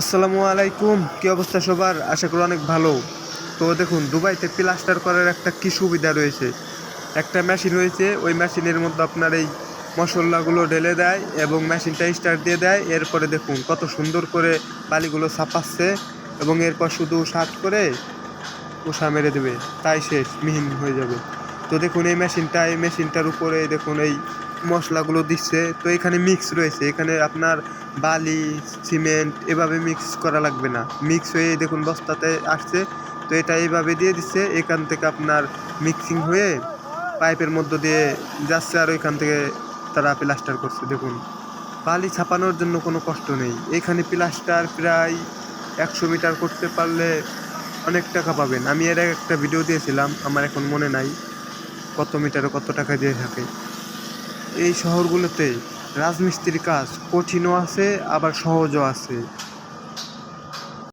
আসসালামু আলাইকুম, কি অবস্থা সবার? আশা করি অনেক ভালো। তো দেখুন, দুবাইতে প্লাস্টার করার একটা কি সুবিধা রয়েছে। একটা মেশিন রয়েছে, ওই মেশিনের মধ্যে আপনার এই মশলাগুলো ঢেলে দেয় এবং মেশিনটা স্টার্ট দিয়ে দেয়। এরপরে দেখুন কত সুন্দর করে বালিগুলো ছাপাচ্ছে এবং এরপর শুধু সাত করে পোষা মেরে দেবে, তাই শেষ, মিহিন হয়ে যাবে। তো দেখুন এই মেশিনটার উপরে দেখুন এই মশলাগুলো দিচ্ছে। তো এখানে মিক্স রয়েছে, এখানে আপনার বালি সিমেন্ট এভাবে মিক্স করা লাগবে না, মিক্স হয়ে দেখুন বস্তাতে আসছে। তো এটা এইভাবে দিয়ে দিচ্ছে, এখান থেকে আপনার মিক্সিং হয়ে পাইপের মধ্য দিয়ে যাচ্ছে আর ওইখান থেকে তারা প্লাস্টার করছে। দেখুন বালি ছাপানোর জন্য কোনো কষ্ট নেই, এখানে প্লাস্টার প্রায় 100 মিটার করতে পারলে অনেক টাকা পাবেন। আমি এর আগে একটা ভিডিও দিয়েছিলাম, আমার এখন মনে নাই কত মিটারে কত টাকা দিয়ে থাকে। এই শহরগুলোতে রাজমিস্ত্রির কাজ কঠিনও আছে আবার সহজও আছে।